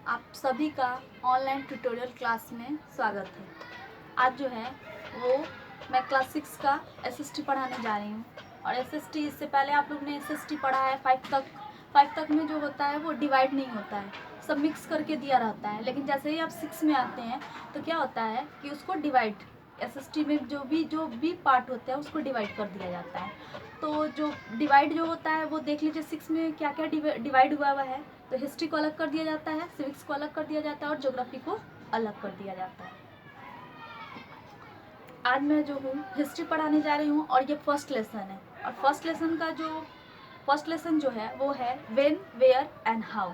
आप सभी का ऑनलाइन ट्यूटोरियल क्लास में स्वागत है। आज जो है वो मैं क्लास 6 का एसएसटी पढ़ाने जा रही हूँ। और एसएसटी इससे पहले आप लोग ने एसएसटी पढ़ा है 5 तक में जो होता है वो डिवाइड नहीं होता है, सब मिक्स करके दिया रहता है। लेकिन जैसे ही आप 6 में आते हैं तो क्या होता है कि उसको डिवाइड, एसएसटी में जो भी पार्ट होते हैं उसको डिवाइड कर दिया जाता है। तो जो डिवाइड जो होता है वो देख लीजिए 6 में क्या क्या डिवाइड हुआ है। तो हिस्ट्री को अलग कर दिया जाता है, सिविक्स को अलग कर दिया जाता है और ज्योग्राफी को अलग कर दिया जाता है। आज मैं जो हूँ हिस्ट्री पढ़ाने जा रही हूँ और ये फर्स्ट लेसन है। और फर्स्ट लेसन जो है वो है व्हेन, वेयर एंड हाउ।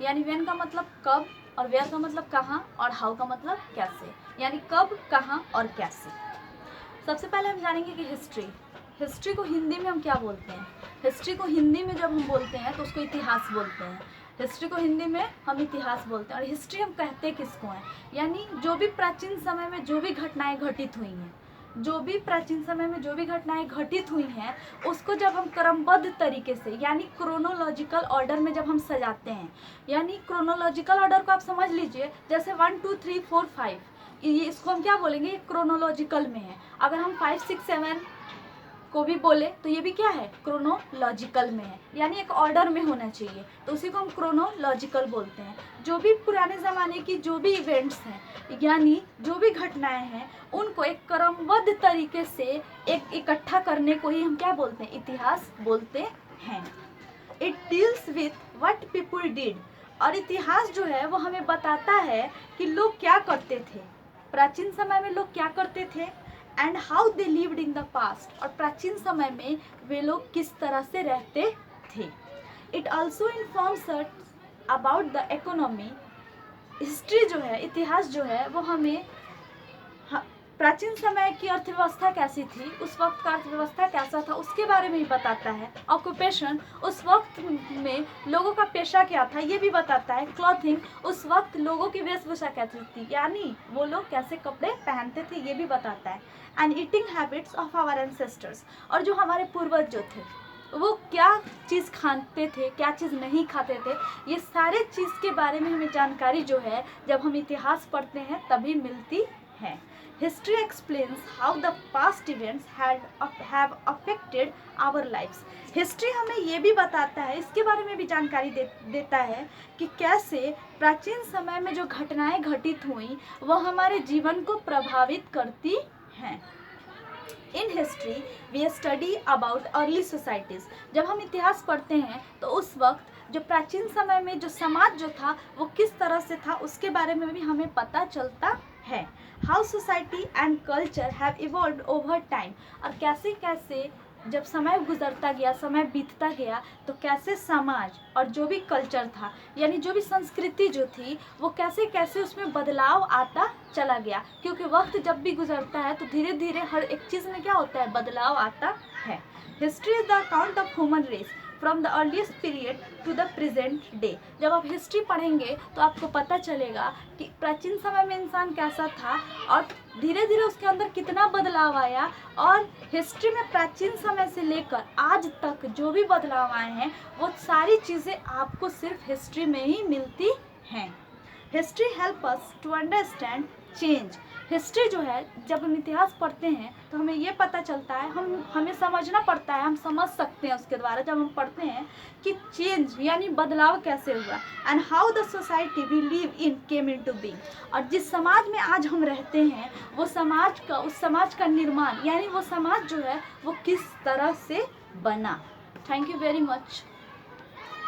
यानी व्हेन का मतलब कब, और वेयर का मतलब कहाँ, और हाउ का मतलब कैसे, यानी कब, कहाँ और कैसे। सबसे पहले हम जानेंगे कि हिस्ट्री को हिंदी में हम क्या बोलते हैं। हिस्ट्री को हिंदी में जब हम बोलते हैं तो उसको इतिहास बोलते हैं। हिस्ट्री को हिंदी में हम इतिहास बोलते हैं। और हिस्ट्री हम कहते किसको हैं, यानी जो भी प्राचीन समय में जो भी घटनाएं घटित हुई हैं, उसको जब हम क्रमबद्ध तरीके से यानी क्रोनोलॉजिकल ऑर्डर में जब हम सजाते हैं, यानी क्रोनोलॉजिकल ऑर्डर को आप समझ लीजिए जैसे 1 2 3 4 5, ये इसको हम क्या बोलेंगे, क्रोनोलॉजिकल में है। अगर हम 5 6 7 को भी बोले तो ये भी क्या है, क्रोनोलॉजिकल में है, यानी एक ऑर्डर में होना चाहिए, तो उसी को हम क्रोनोलॉजिकल बोलते हैं। जो भी पुराने ज़माने की जो भी इवेंट्स हैं, यानी जो भी घटनाएं हैं, उनको एक क्रमबद्ध तरीके से एक इकट्ठा करने को ही हम क्या बोलते हैं, इतिहास बोलते हैं। It deals with what people did. और इतिहास जो है वो हमें बताता है कि लोग क्या करते थे, प्राचीन समय में लोग क्या करते थे, and how they lived in the past, और प्राचीन समय में वे लोग किस तरह से रहते थे। It also informs about the economy. History जो है, इतिहास जो है वो हमें प्राचीन समय की अर्थव्यवस्था कैसी थी, उस वक्त का अर्थव्यवस्था कैसा था उसके बारे में ही बताता है। ऑक्यूपेशन, उस वक्त में लोगों का पेशा क्या था ये भी बताता है। क्लॉथिंग, उस वक्त लोगों की वेशभूषा कैसी थी, यानी वो लोग कैसे कपड़े पहनते थे ये भी बताता है। And eating habits of our ancestors, और जो हमारे पूर्वज जो थे वो क्या चीज़ खाते थे, क्या चीज़ नहीं खाते थे, ये सारे चीज़ के बारे में हमें जानकारी जो है जब हम इतिहास पढ़ते हैं तभी मिलती है। History explains how the past events have affected our lives. History हमें ये भी बताता है, इसके बारे में भी जानकारी देता है कि कैसे प्राचीन समय में जो घटनाएं घटित हुई वो हमारे जीवन को प्रभावित करती हैं। In history we study about early societies. जब हम इतिहास पढ़ते हैं तो उस वक्त जो प्राचीन समय में जो समाज जो था वो किस तरह से था उसके बारे में भी हमें पता चलता है। How society and culture have evolved over time, और कैसे कैसे जब समय गुजरता गया, समय बीतता गया, तो कैसे समाज और जो भी कल्चर था यानी जो भी संस्कृति जो थी वो कैसे कैसे उसमें बदलाव आता चला गया। क्योंकि वक्त जब भी गुजरता है तो धीरे धीरे हर एक चीज़ में क्या होता है, बदलाव आता है। History is the account of human race from the earliest period to the present day. जब आप हिस्ट्री पढ़ेंगे तो आपको पता चलेगा कि प्राचीन समय में इंसान कैसा था और धीरे धीरे उसके अंदर कितना बदलाव आया, और हिस्ट्री में प्राचीन समय से लेकर आज तक जो भी बदलाव आए हैं वो सारी चीज़ें आपको सिर्फ हिस्ट्री में ही मिलती हैं। History help us to understand change. History जो है जब हम इतिहास पढ़ते हैं तो हमें ये पता चलता है, हमें समझना पड़ता है, हम समझ सकते हैं उसके द्वारा जब हम पढ़ते हैं कि चेंज यानी बदलाव कैसे हुआ, and how the society we live in came into being. और जिस समाज में आज हम रहते हैं वो उस समाज का निर्माण यानी वो समाज जो है वो किस तरह से बना। Thank you very much.